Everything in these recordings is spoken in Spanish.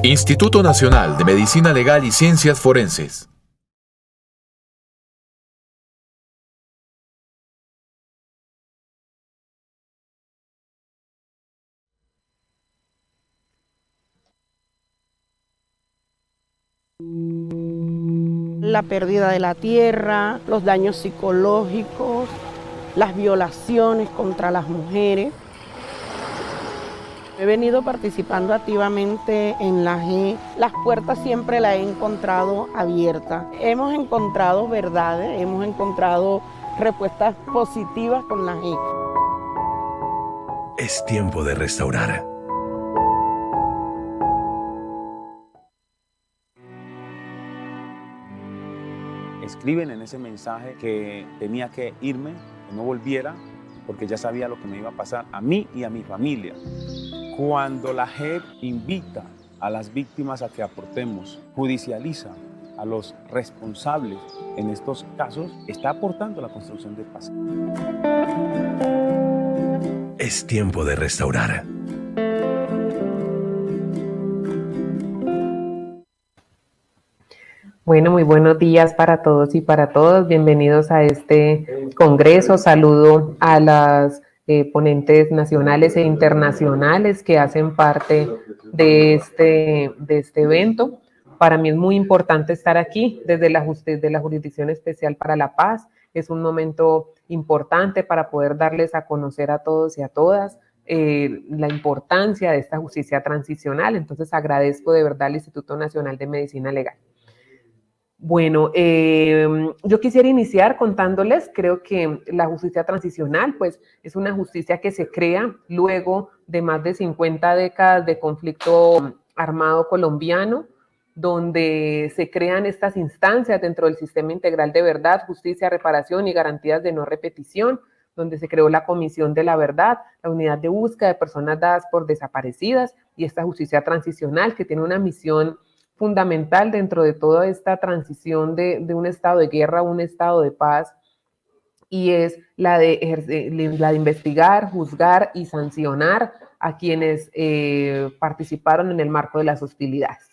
Instituto Nacional de Medicina Legal y Ciencias Forenses. La pérdida de la tierra, los daños psicológicos, las violaciones contra las mujeres. He venido participando activamente en la G. Las puertas siempre las he encontrado abiertas. Hemos encontrado verdades, hemos encontrado respuestas positivas con la G. Es tiempo de restaurar. Escriben en ese mensaje que tenía que irme, que no volviera, porque ya sabía lo que me iba a pasar a mí y a mi familia. Cuando la JEP invita a las víctimas a que aportemos, judicializa a los responsables en estos casos, está aportando a la construcción de paz. Es tiempo de restaurar. Bueno, muy buenos días para todos y para todas. Bienvenidos a este congreso. Saludo a las ponentes nacionales e internacionales que hacen parte de este evento. Para mí es muy importante estar aquí desde la Jurisdicción Especial para la Paz. Es un momento importante para poder darles a conocer a todos y a todas la importancia de esta justicia transicional. Entonces agradezco de verdad al Instituto Nacional de Medicina Legal. Bueno, yo quisiera iniciar contándoles, creo que la justicia transicional, pues, es una justicia que se crea luego de más de 50 décadas de conflicto armado colombiano, donde se crean estas instancias dentro del sistema integral de verdad, justicia, reparación y garantías de no repetición, donde se creó la Comisión de la Verdad, la Unidad de Búsqueda de Personas Dadas por Desaparecidas y esta justicia transicional que tiene una misión fundamental dentro de toda esta transición de un estado de guerra a un estado de paz, y es la de investigar, juzgar y sancionar a quienes participaron en el marco de las hostilidades.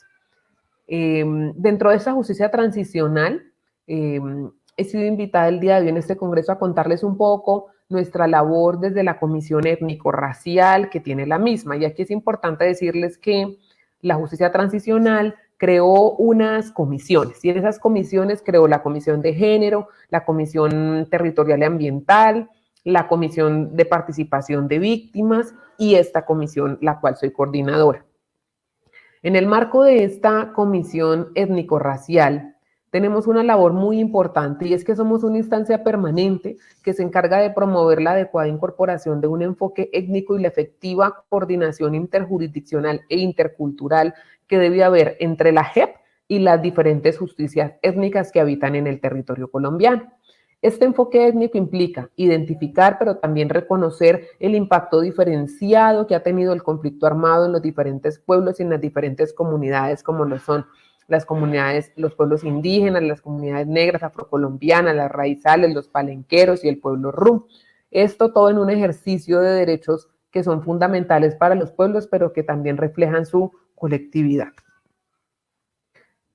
Dentro de esa justicia transicional, he sido invitada el día de hoy en este congreso a contarles un poco nuestra labor desde la Comisión Étnico-Racial que tiene la misma. Y aquí es importante decirles que la justicia transicional creó unas comisiones, y en esas comisiones creó la Comisión de Género, la Comisión Territorial y Ambiental, la Comisión de Participación de Víctimas y esta comisión, la cual soy coordinadora. En el marco de esta comisión étnico-racial, tenemos una labor muy importante y es que somos una instancia permanente que se encarga de promover la adecuada incorporación de un enfoque étnico y la efectiva coordinación interjurisdiccional e intercultural que debe haber entre la JEP y las diferentes justicias étnicas que habitan en el territorio colombiano. Este enfoque étnico implica identificar, pero también reconocer el impacto diferenciado que ha tenido el conflicto armado en los diferentes pueblos y en las diferentes comunidades, como lo son las comunidades, los pueblos indígenas, las comunidades negras, afrocolombianas, las raizales, los palenqueros y el pueblo rum. Esto todo en un ejercicio de derechos que son fundamentales para los pueblos, pero que también reflejan su colectividad.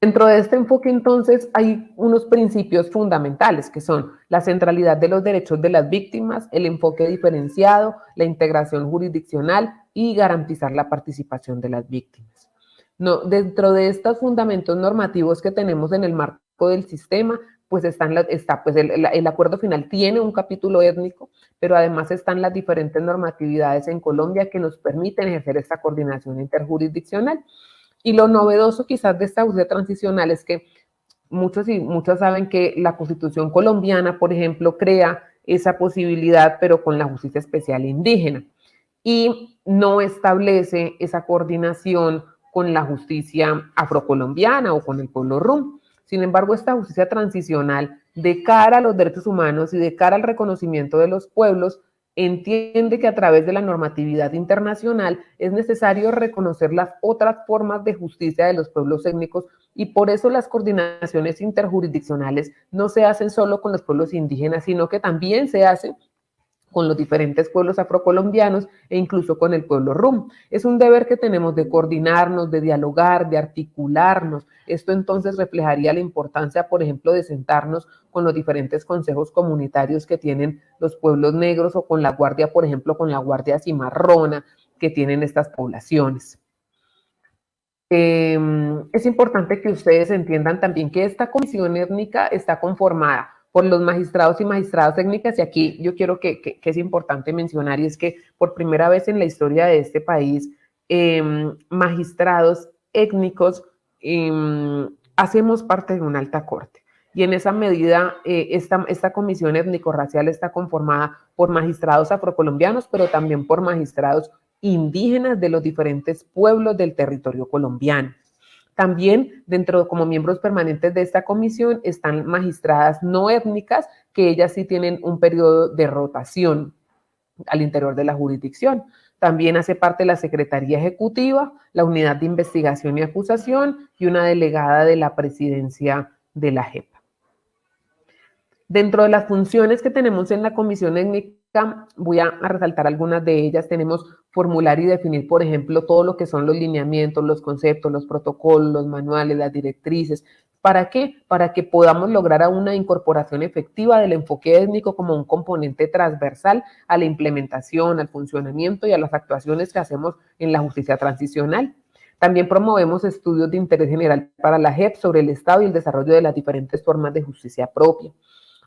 Dentro de este enfoque, entonces, hay unos principios fundamentales que son la centralidad de los derechos de las víctimas, el enfoque diferenciado, la integración jurisdiccional y garantizar la participación de las víctimas. No, dentro de estos fundamentos normativos que tenemos en el marco del sistema, pues el acuerdo final tiene un capítulo étnico, pero además están las diferentes normatividades en Colombia que nos permiten ejercer esta coordinación interjurisdiccional. Y lo novedoso quizás de esta justicia transicional es que muchos y muchas saben que la Constitución colombiana, por ejemplo, crea esa posibilidad, pero con la justicia especial indígena, y no establece esa coordinación con la justicia afrocolombiana o con el pueblo rum. Sin embargo, esta justicia transicional, de cara a los derechos humanos y de cara al reconocimiento de los pueblos, entiende que a través de la normatividad internacional es necesario reconocer las otras formas de justicia de los pueblos étnicos, y por eso las coordinaciones interjurisdiccionales no se hacen solo con los pueblos indígenas, sino que también se hacen con los diferentes pueblos afrocolombianos e incluso con el pueblo rum. Es un deber que tenemos de coordinarnos, de dialogar, de articularnos. Esto entonces reflejaría la importancia, por ejemplo, de sentarnos con los diferentes consejos comunitarios que tienen los pueblos negros o con la guardia, por ejemplo, con la guardia cimarrona que tienen estas poblaciones. Es importante que ustedes entiendan también que esta comisión étnica está conformada por los magistrados y magistradas étnicas, y aquí yo quiero que es importante mencionar, y es que por primera vez en la historia de este país, magistrados étnicos hacemos parte de una alta corte. Y en esa medida, esta comisión étnico-racial está conformada por magistrados afrocolombianos, pero también por magistrados indígenas de los diferentes pueblos del territorio colombiano. También como miembros permanentes de esta comisión están magistradas no étnicas, que ellas sí tienen un periodo de rotación al interior de la jurisdicción. También hace parte la Secretaría Ejecutiva, la Unidad de Investigación y Acusación y una delegada de la Presidencia de la JEP. Dentro de las funciones que tenemos en la comisión étnica, voy a resaltar algunas de ellas. Tenemos formular y definir, por ejemplo, todo lo que son los lineamientos, los conceptos, los protocolos, los manuales, las directrices. ¿Para qué? Para que podamos lograr una incorporación efectiva del enfoque étnico como un componente transversal a la implementación, al funcionamiento y a las actuaciones que hacemos en la justicia transicional. También promovemos estudios de interés general para la JEP sobre el estado y el desarrollo de las diferentes formas de justicia propia.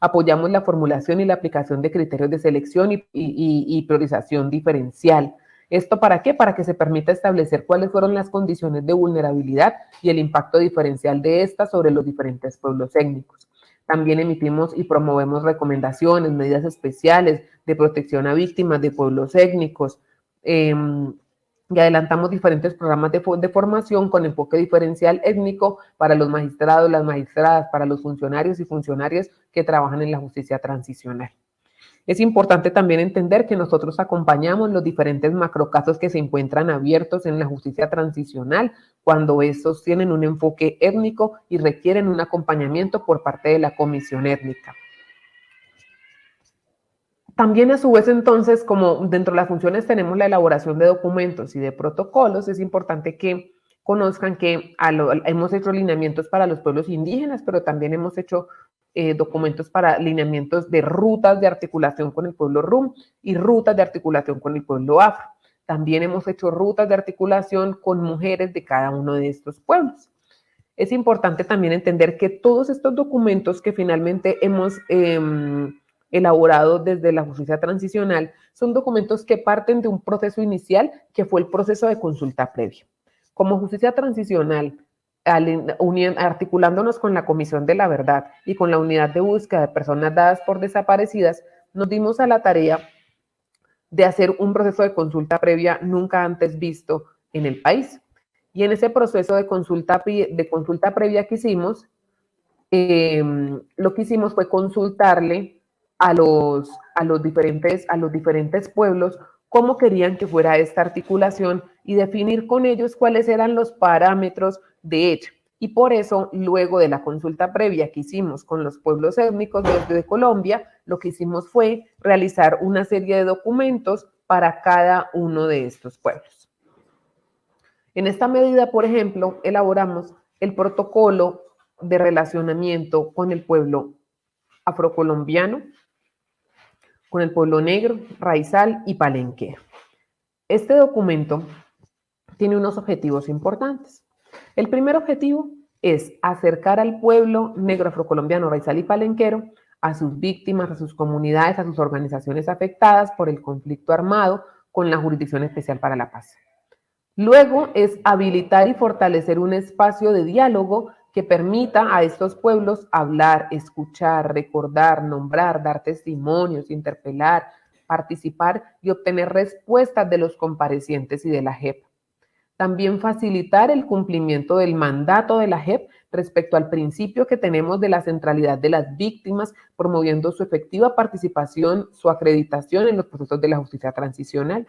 Apoyamos la formulación y la aplicación de criterios de selección y priorización diferencial. ¿Esto para qué? Para que se permita establecer cuáles fueron las condiciones de vulnerabilidad y el impacto diferencial de estas sobre los diferentes pueblos étnicos. También emitimos y promovemos recomendaciones, medidas especiales de protección a víctimas de pueblos étnicos. Y adelantamos diferentes programas de formación con enfoque diferencial étnico para los magistrados, las magistradas, para los funcionarios y funcionarias que trabajan en la justicia transicional. Es importante también entender que nosotros acompañamos los diferentes macrocasos que se encuentran abiertos en la justicia transicional cuando estos tienen un enfoque étnico y requieren un acompañamiento por parte de la comisión étnica. También a su vez entonces, como dentro de las funciones tenemos la elaboración de documentos y de protocolos, es importante que conozcan que hemos hecho lineamientos para los pueblos indígenas, pero también hemos hecho documentos para lineamientos de rutas de articulación con el pueblo rum y rutas de articulación con el pueblo afro. También hemos hecho rutas de articulación con mujeres de cada uno de estos pueblos. Es importante también entender que todos estos documentos que finalmente hemos elaborado desde la justicia transicional son documentos que parten de un proceso inicial que fue el proceso de consulta previa. Como justicia transicional, articulándonos con la Comisión de la Verdad y con la Unidad de Búsqueda de Personas Dadas por Desaparecidas, nos dimos a la tarea de hacer un proceso de consulta previa nunca antes visto en el país. Y en ese proceso de consulta previa que hicimos, lo que hicimos fue consultarle a los diferentes pueblos cómo querían que fuera esta articulación y definir con ellos cuáles eran los parámetros de ella. Y por eso, luego de la consulta previa que hicimos con los pueblos étnicos de Colombia, lo que hicimos fue realizar una serie de documentos para cada uno de estos pueblos. En esta medida, por ejemplo, elaboramos el protocolo de relacionamiento con el pueblo afrocolombiano, con el pueblo negro, raizal y palenquero. Este documento tiene unos objetivos importantes. El primer objetivo es acercar al pueblo negro, afrocolombiano, raizal y palenquero a sus víctimas, a sus comunidades, a sus organizaciones afectadas por el conflicto armado con la Jurisdicción Especial para la Paz. Luego es habilitar y fortalecer un espacio de diálogo que permita a estos pueblos hablar, escuchar, recordar, nombrar, dar testimonios, interpelar, participar y obtener respuestas de los comparecientes y de la JEP. También facilitar el cumplimiento del mandato de la JEP respecto al principio que tenemos de la centralidad de las víctimas, promoviendo su efectiva participación, su acreditación en los procesos de la justicia transicional,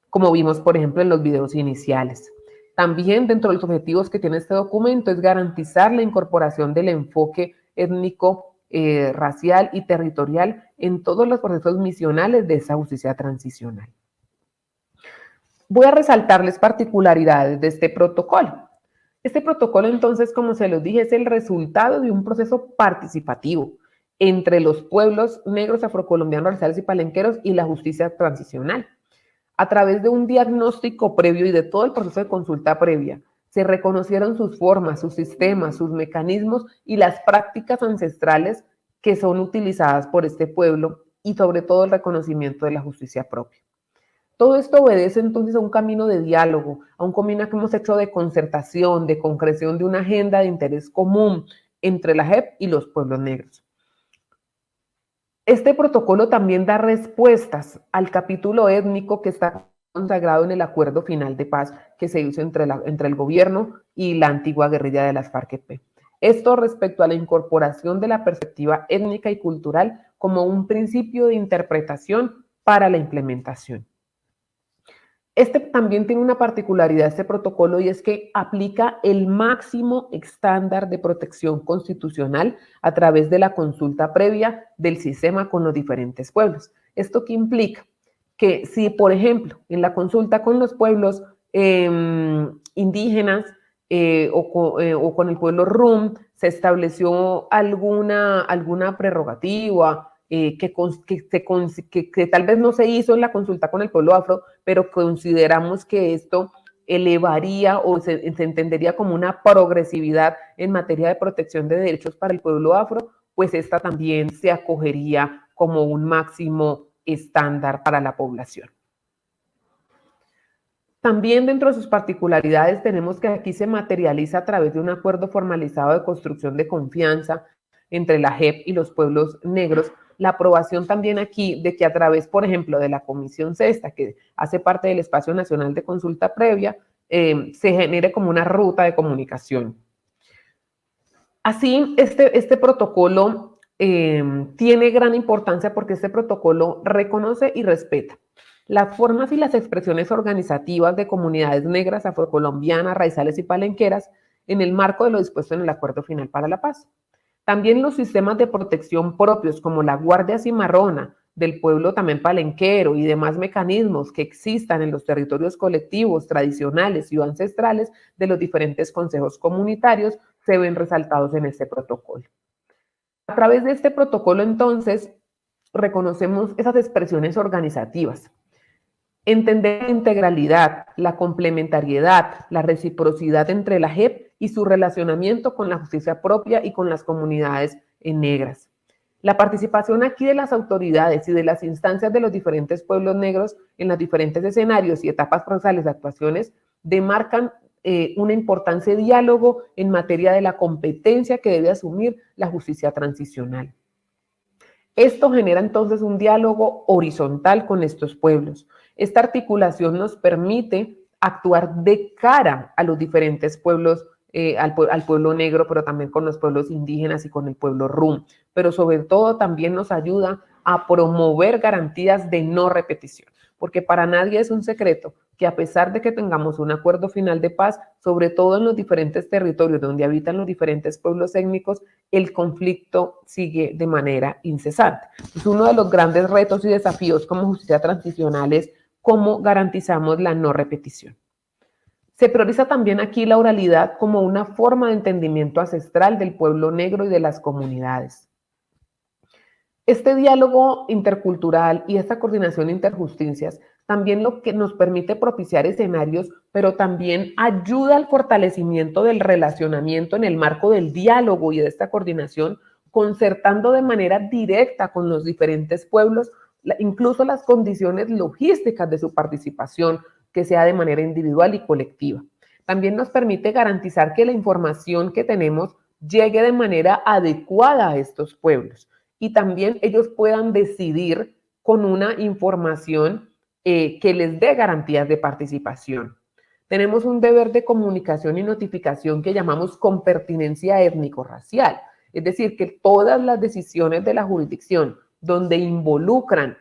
como vimos, por ejemplo, en los videos iniciales. También dentro de los objetivos que tiene este documento es garantizar la incorporación del enfoque étnico racial y territorial en todos los procesos misionales de esa justicia transicional. Voy a resaltarles particularidades de este protocolo. Este protocolo, entonces, como se los dije, es el resultado de un proceso participativo entre los pueblos negros, afrocolombianos, raciales y palenqueros y la justicia transicional. A través de un diagnóstico previo y de todo el proceso de consulta previa, se reconocieron sus formas, sus sistemas, sus mecanismos y las prácticas ancestrales que son utilizadas por este pueblo y sobre todo el reconocimiento de la justicia propia. Todo esto obedece entonces a un camino de diálogo, a un camino que hemos hecho de concertación, de concreción de una agenda de interés común entre la JEP y los pueblos negros. Este protocolo también da respuestas al capítulo étnico que está consagrado en el acuerdo final de paz que se hizo entre el gobierno y la antigua guerrilla de las FARC-EP. Esto respecto a la incorporación de la perspectiva étnica y cultural como un principio de interpretación para la implementación. Este también tiene una particularidad, este protocolo, y es que aplica el máximo estándar de protección constitucional a través de la consulta previa del sistema con los diferentes pueblos. ¿Esto qué implica? Que si, por ejemplo, en la consulta con los pueblos indígenas o con el pueblo Rum se estableció alguna prerrogativa que tal vez no se hizo en la consulta con el pueblo afro, pero consideramos que esto elevaría o se entendería como una progresividad en materia de protección de derechos para el pueblo afro, pues esta también se acogería como un máximo estándar para la población. También dentro de sus particularidades tenemos que aquí se materializa a través de un acuerdo formalizado de construcción de confianza entre la JEP y los pueblos negros, la aprobación también aquí de que a través, por ejemplo, de la Comisión Sexta, que hace parte del Espacio Nacional de Consulta Previa, se genere como una ruta de comunicación. Así, este protocolo tiene gran importancia porque este protocolo reconoce y respeta las formas y las expresiones organizativas de comunidades negras, afrocolombianas, raizales y palenqueras en el marco de lo dispuesto en el Acuerdo Final para la Paz. También los sistemas de protección propios, como la Guardia Cimarrona del pueblo también palenquero y demás mecanismos que existan en los territorios colectivos, tradicionales y ancestrales de los diferentes consejos comunitarios, se ven resaltados en este protocolo. A través de este protocolo, entonces, reconocemos esas expresiones organizativas. Entender la integralidad, la complementariedad, la reciprocidad entre la JEP y su relacionamiento con la justicia propia y con las comunidades negras. La participación aquí de las autoridades y de las instancias de los diferentes pueblos negros en los diferentes escenarios y etapas procesales de actuaciones demarcan una importancia de diálogo en materia de la competencia que debe asumir la justicia transicional. Esto genera entonces un diálogo horizontal con estos pueblos. Esta articulación nos permite actuar de cara a los diferentes pueblos, al pueblo negro, pero también con los pueblos indígenas y con el pueblo Rum. Pero sobre todo también nos ayuda a promover garantías de no repetición, porque para nadie es un secreto que a pesar de que tengamos un acuerdo final de paz, sobre todo en los diferentes territorios donde habitan los diferentes pueblos étnicos, el conflicto sigue de manera incesante. Es uno de los grandes retos y desafíos como justicia transicional es cómo garantizamos la no repetición. Se prioriza también aquí la oralidad como una forma de entendimiento ancestral del pueblo negro y de las comunidades. Este diálogo intercultural y esta coordinación interjusticias también lo que nos permite propiciar escenarios, pero también ayuda al fortalecimiento del relacionamiento en el marco del diálogo y de esta coordinación, concertando de manera directa con los diferentes pueblos, incluso las condiciones logísticas de su participación, que sea de manera individual y colectiva. También nos permite garantizar que la información que tenemos llegue de manera adecuada a estos pueblos y también ellos puedan decidir con una información que les dé garantías de participación. Tenemos un deber de comunicación y notificación que llamamos con pertinencia étnico-racial, es decir, que todas las decisiones de la jurisdicción donde involucran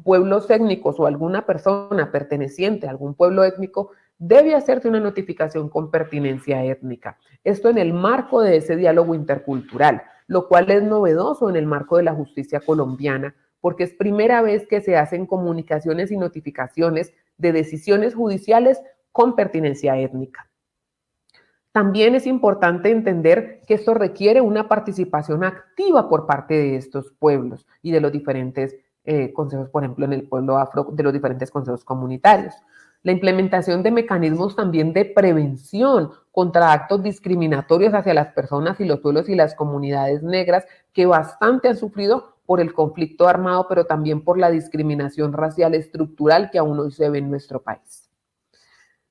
pueblos étnicos o alguna persona perteneciente a algún pueblo étnico debe hacerse una notificación con pertinencia étnica. Esto en el marco de ese diálogo intercultural. lo cual es novedoso en el marco de la justicia colombiana, porque es primera vez que se hacen comunicaciones y notificaciones de decisiones judiciales con pertinencia étnica. También es importante entender que esto requiere una participación activa por parte de estos pueblos y de los diferentes consejos, por ejemplo, en el pueblo afro, de los diferentes consejos comunitarios. La implementación de mecanismos también de prevención contra actos discriminatorios hacia las personas y los pueblos y las comunidades negras que bastante han sufrido por el conflicto armado, pero también por la discriminación racial estructural que aún hoy se ve en nuestro país.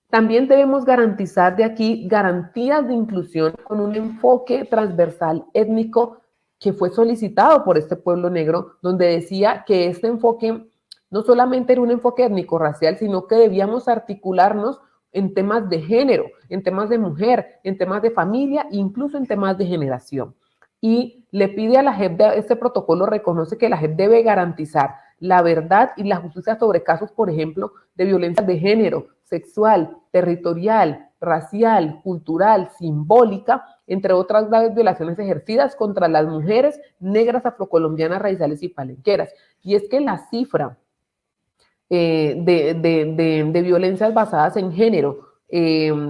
También debemos garantizar de aquí garantías de inclusión con un enfoque transversal étnico que fue solicitado por este pueblo negro, donde decía que este enfoque no solamente era un enfoque étnico-racial, sino que debíamos articularnos en temas de género, en temas de mujer, en temas de familia, incluso en temas de generación. Y le pide a la JEP, este protocolo reconoce que la JEP debe garantizar la verdad y la justicia sobre casos, por ejemplo, de violencia de género, sexual, territorial, racial, cultural, simbólica, entre otras graves violaciones ejercidas contra las mujeres negras, afrocolombianas, raizales y palenqueras. Y es que la cifra de violencias basadas en género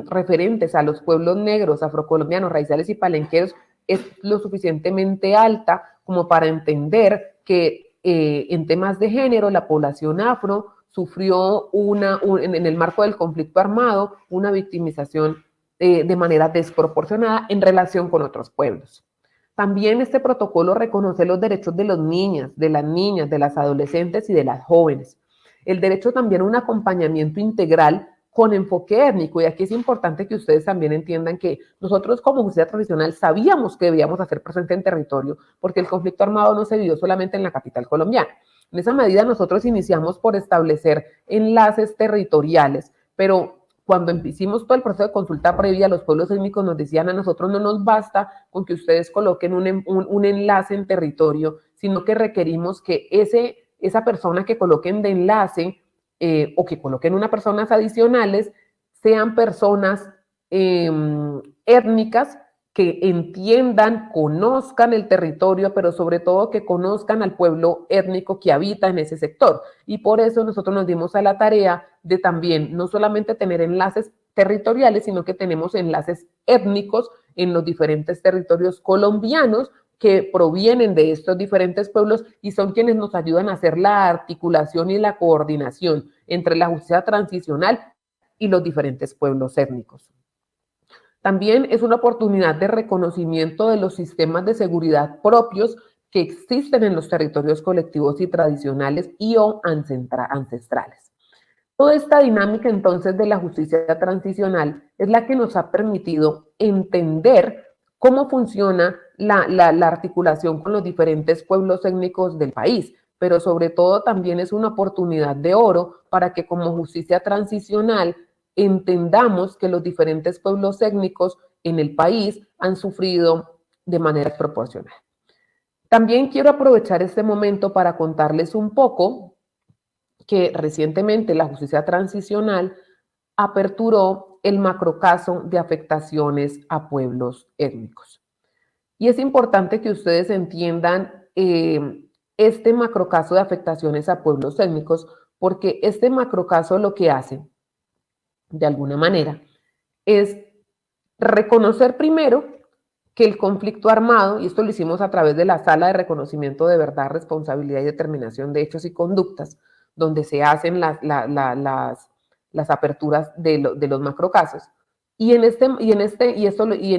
referentes a los pueblos negros, afrocolombianos, raizales y palenqueros es lo suficientemente alta como para entender que en temas de género la población afro sufrió en el marco del conflicto armado una victimización de manera desproporcionada en relación con otros pueblos. También este protocolo reconoce los derechos de las niñas, de las adolescentes y de las jóvenes. El derecho también a un acompañamiento integral con enfoque étnico. Y aquí es importante que ustedes también entiendan que nosotros como justicia tradicional sabíamos que debíamos hacer presente en territorio porque el conflicto armado no se vivió solamente en la capital colombiana. En esa medida nosotros iniciamos por establecer enlaces territoriales, pero cuando hicimos todo el proceso de consulta previa, los pueblos étnicos nos decían a nosotros no nos basta con que ustedes coloquen un enlace en territorio, sino que requerimos que esa persona que coloquen de enlace o que coloquen unas personas adicionales sean personas étnicas que entiendan, conozcan el territorio, pero sobre todo que conozcan al pueblo étnico que habita en ese sector. Y por eso nosotros nos dimos a la tarea de también no solamente tener enlaces territoriales, sino que tenemos enlaces étnicos en los diferentes territorios colombianos que provienen de estos diferentes pueblos y son quienes nos ayudan a hacer la articulación y la coordinación entre la justicia transicional y los diferentes pueblos étnicos. También es una oportunidad de reconocimiento de los sistemas de seguridad propios que existen en los territorios colectivos y tradicionales y o ancestrales. Toda esta dinámica entonces de la justicia transicional es la que nos ha permitido entender cómo funciona la articulación con los diferentes pueblos étnicos del país, pero sobre todo también es una oportunidad de oro para que como justicia transicional entendamos que los diferentes pueblos étnicos en el país han sufrido de manera proporcional. También quiero aprovechar este momento para contarles un poco que recientemente la justicia transicional aperturó el macrocaso de afectaciones a pueblos étnicos. Y es importante que ustedes entiendan este macrocaso de afectaciones a pueblos étnicos porque este macrocaso lo que hace de alguna manera, es reconocer primero que el conflicto armado, y esto lo hicimos a través de la Sala de Reconocimiento de Verdad, Responsabilidad y Determinación de Hechos y Conductas, donde se hacen las aperturas de los macrocasos. Y en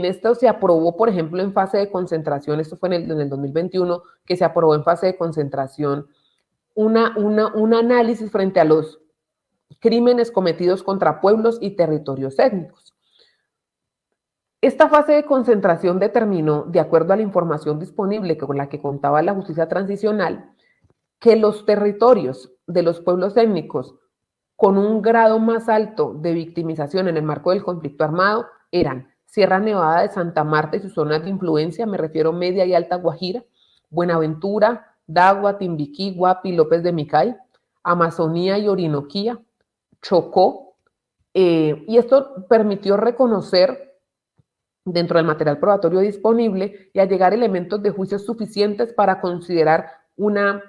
esto se aprobó, por ejemplo, en fase de concentración, esto fue en el 2021, que se aprobó en fase de concentración un análisis frente a los crímenes cometidos contra pueblos y territorios étnicos. Esta fase de concentración determinó, de acuerdo a la información disponible con la que contaba la justicia transicional, que los territorios de los pueblos étnicos con un grado más alto de victimización en el marco del conflicto armado eran Sierra Nevada de Santa Marta y sus zonas de influencia, me refiero Media y Alta Guajira, Buenaventura, Dagua, Timbiquí, Guapi, López de Micay, Amazonía y Orinoquía, Chocó, y esto permitió reconocer dentro del material probatorio disponible y allegar elementos de juicio suficientes para considerar una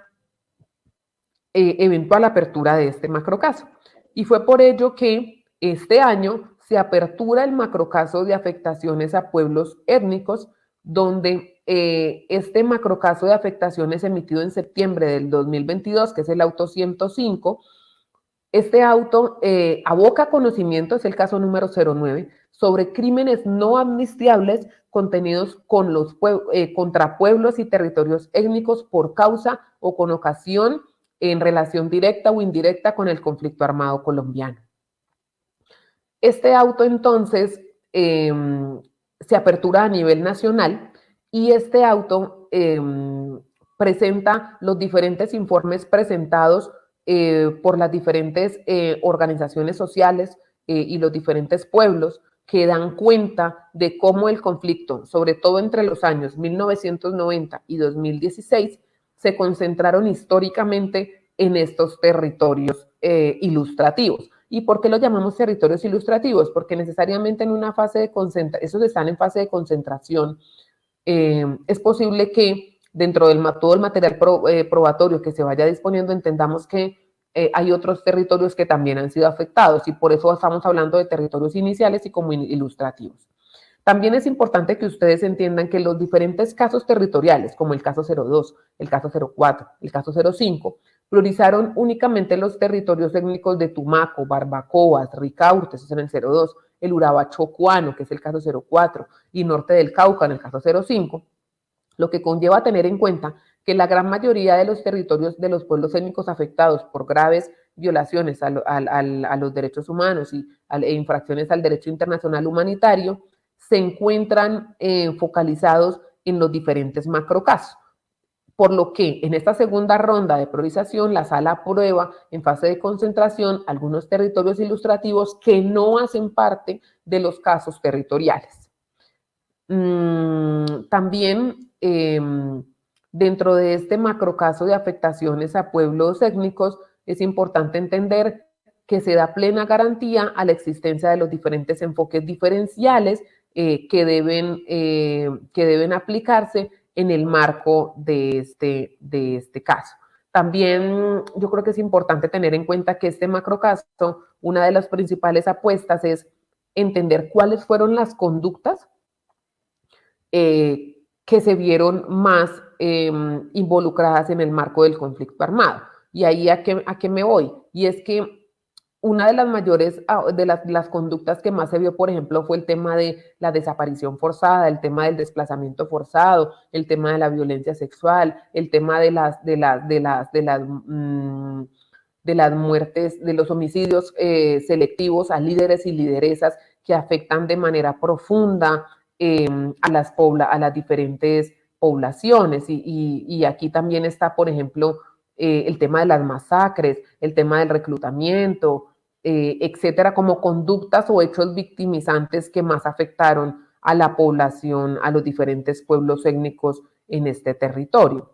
eventual apertura de este macrocaso. Y fue por ello que este año se apertura el macrocaso de afectaciones a pueblos étnicos, donde este macrocaso de afectaciones emitido en septiembre del 2022, que es el auto 105, este auto aboca conocimiento, es el caso número 09, sobre crímenes no amnistiables contenidos contra pueblos y territorios étnicos por causa o con ocasión en relación directa o indirecta con el conflicto armado colombiano. Este auto entonces se apertura a nivel nacional y este auto presenta los diferentes informes presentados por las diferentes organizaciones sociales y los diferentes pueblos que dan cuenta de cómo el conflicto, sobre todo entre los años 1990 y 2016, se concentraron históricamente en estos territorios ilustrativos. ¿Y por qué los llamamos territorios ilustrativos? Porque necesariamente en una fase de concentración, esos están en fase de concentración, es posible que dentro de todo el material probatorio que se vaya disponiendo entendamos que hay otros territorios que también han sido afectados y por eso estamos hablando de territorios iniciales y como ilustrativos. También es importante que ustedes entiendan que los diferentes casos territoriales, como el caso 02, el caso 04, el caso 05, priorizaron únicamente los territorios étnicos de Tumaco, Barbacoas, Ricaurte, eso es en el 02, el Urabá chocuano, que es el caso 04, y Norte del Cauca, en el caso 05, lo que conlleva a tener en cuenta que la gran mayoría de los territorios de los pueblos étnicos afectados por graves violaciones a los derechos humanos e infracciones al derecho internacional humanitario se encuentran focalizados en los diferentes macrocasos. Por lo que en esta segunda ronda de priorización, la sala aprueba en fase de concentración algunos territorios ilustrativos que no hacen parte de los casos territoriales. También dentro de este macrocaso de afectaciones a pueblos étnicos es importante entender que se da plena garantía a la existencia de los diferentes enfoques diferenciales que deben aplicarse en el marco de este caso. También yo creo que es importante tener en cuenta que este macrocaso, una de las principales apuestas es entender cuáles fueron las conductas que se vieron más involucradas en el marco del conflicto armado. Y ahí ¿a qué me voy? Y es que una de las mayores, de las conductas que más se vio, por ejemplo, fue el tema de la desaparición forzada, el tema del desplazamiento forzado, el tema de la violencia sexual, el tema de las muertes, de los homicidios selectivos a líderes y lideresas que afectan de manera profunda a las diferentes poblaciones. Y aquí también está, por ejemplo, el tema de las masacres, el tema del reclutamiento, etcétera, como conductas o hechos victimizantes que más afectaron a la población, a los diferentes pueblos étnicos en este territorio.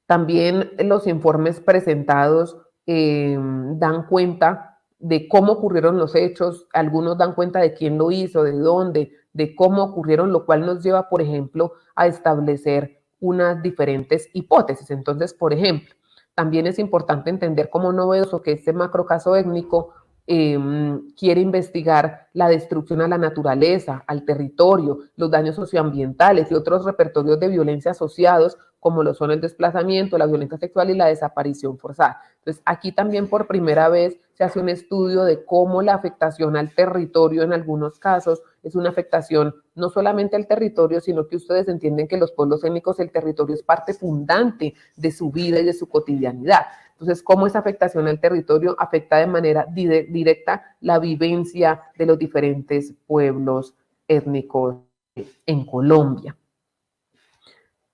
También los informes presentados dan cuenta de cómo ocurrieron los hechos, algunos dan cuenta de quién lo hizo, de dónde, de cómo ocurrieron, lo cual nos lleva, por ejemplo, a establecer unas diferentes hipótesis. Entonces, por ejemplo, también es importante entender como novedoso que este macrocaso étnico quiere investigar la destrucción a la naturaleza, al territorio, los daños socioambientales y otros repertorios de violencia asociados, como lo son el desplazamiento, la violencia sexual y la desaparición forzada. Entonces, aquí también por primera vez se hace un estudio de cómo la afectación al territorio en algunos casos es una afectación no solamente al territorio, sino que ustedes entienden que los pueblos étnicos, el territorio es parte fundante de su vida y de su cotidianidad. Entonces, cómo esa afectación al territorio afecta de manera directa la vivencia de los diferentes pueblos étnicos en Colombia.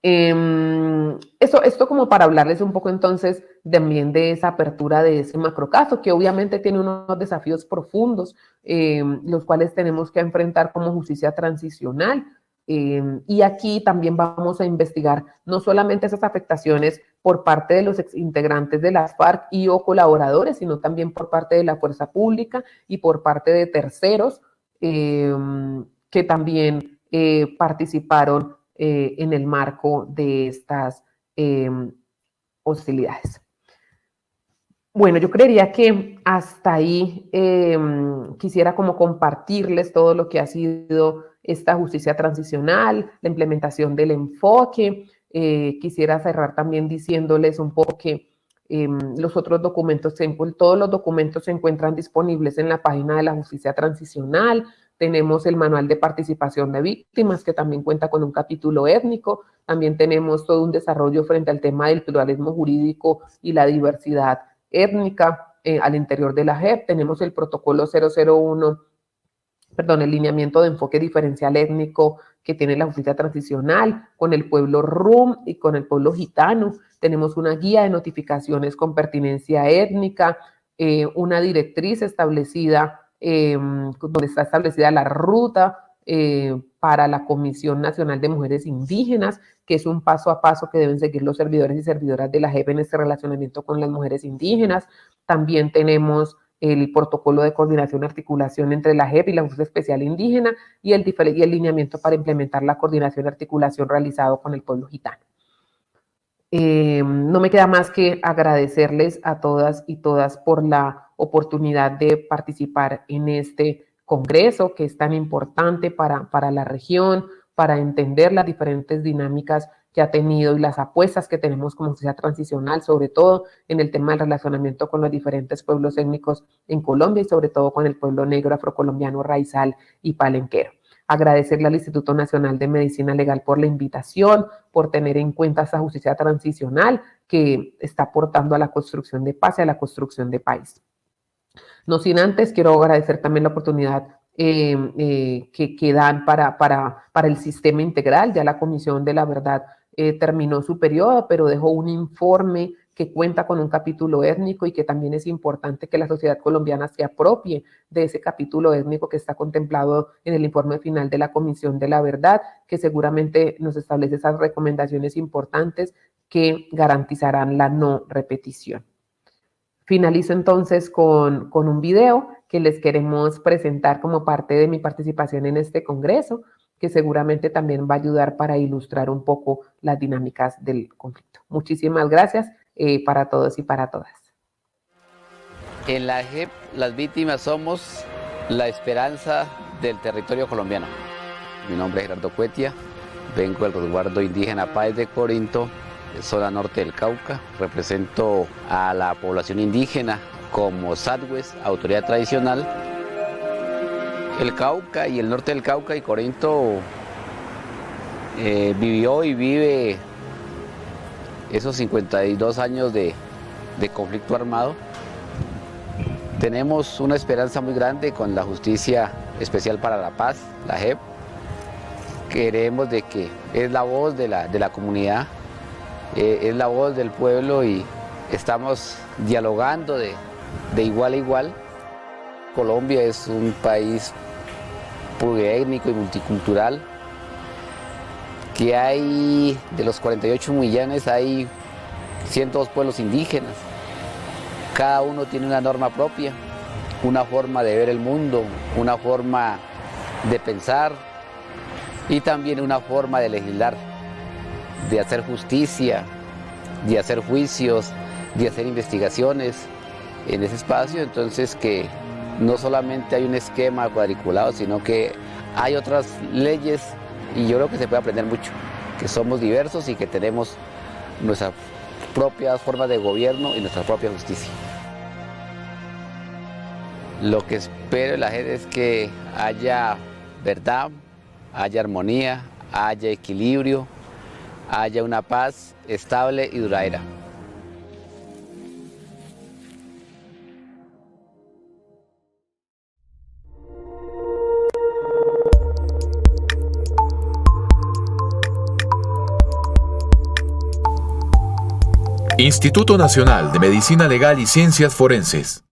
Esto como para hablarles un poco entonces también de esa apertura de ese macrocaso, que obviamente tiene unos desafíos profundos, los cuales tenemos que enfrentar como justicia transicional. Y aquí también vamos a investigar no solamente esas afectaciones por parte de los integrantes de las FARC y o colaboradores, sino también por parte de la fuerza pública y por parte de terceros que que también participaron en el marco de estas hostilidades. Bueno, yo creería que hasta ahí quisiera como compartirles todo lo que ha sido esta justicia transicional, la implementación del enfoque. Quisiera cerrar también diciéndoles un poco que los otros documentos, todos los documentos se encuentran disponibles en la página de la justicia transicional. Tenemos el manual de participación de víctimas, que también cuenta con un capítulo étnico. También tenemos todo un desarrollo frente al tema del pluralismo jurídico y la diversidad étnica al interior de la JEP. Tenemos el protocolo 001, el lineamiento de enfoque diferencial étnico que tiene la justicia transicional con el pueblo rum y con el pueblo gitano. Tenemos una guía de notificaciones con pertinencia étnica, una directriz establecida, donde está establecida la ruta para la Comisión Nacional de Mujeres Indígenas, que es un paso a paso que deben seguir los servidores y servidoras de la JEP en este relacionamiento con las mujeres indígenas. También tenemos el protocolo de coordinación y articulación entre la JEP y la Justicia Especial Indígena y el lineamiento para implementar la coordinación y articulación realizado con el pueblo gitano. No me queda más que agradecerles a todas y todas por la oportunidad de participar en este congreso que es tan importante para la región, para entender las diferentes dinámicas que ha tenido y las apuestas que tenemos como sociedad transicional, sobre todo en el tema del relacionamiento con los diferentes pueblos étnicos en Colombia y sobre todo con el pueblo negro, afrocolombiano, raizal y palenquero. Agradecerle al Instituto Nacional de Medicina Legal por la invitación, por tener en cuenta esa justicia transicional que está aportando a la construcción de paz y a la construcción de país. No sin antes, quiero agradecer también la oportunidad que dan para el sistema integral. Ya la Comisión de la Verdad terminó su periodo, pero dejó un informe que cuenta con un capítulo étnico y que también es importante que la sociedad colombiana se apropie de ese capítulo étnico que está contemplado en el informe final de la Comisión de la Verdad, que seguramente nos establece esas recomendaciones importantes que garantizarán la no repetición. Finalizo entonces con un video que les queremos presentar como parte de mi participación en este congreso, que seguramente también va a ayudar para ilustrar un poco las dinámicas del conflicto. Muchísimas gracias para todos y para todas. En la JEP, las víctimas somos la esperanza del territorio colombiano. Mi nombre es Gerardo Cuetia, vengo del resguardo indígena Páez de Corinto, zona norte del Cauca. Represento a la población indígena como SATWES, autoridad tradicional. El Cauca y el norte del Cauca y Corinto vivió y vive esos 52 años de conflicto armado. Tenemos una esperanza muy grande con la Justicia Especial para la Paz, la JEP. Queremos de que es la voz de la comunidad, es la voz del pueblo y estamos dialogando de igual a igual. Colombia es un país pluriétnico y multicultural, que hay, de los 48 millones, hay 102 pueblos indígenas. Cada uno tiene una norma propia, una forma de ver el mundo, una forma de pensar y también una forma de legislar, de hacer justicia, de hacer juicios, de hacer investigaciones en ese espacio. Entonces que no solamente hay un esquema cuadriculado, sino que hay otras leyes y yo creo que se puede aprender mucho, que somos diversos y que tenemos nuestras propias formas de gobierno y nuestra propia justicia. Lo que espero de la gente es que haya verdad, haya armonía, haya equilibrio, haya una paz estable y duradera. Instituto Nacional de Medicina Legal y Ciencias Forenses.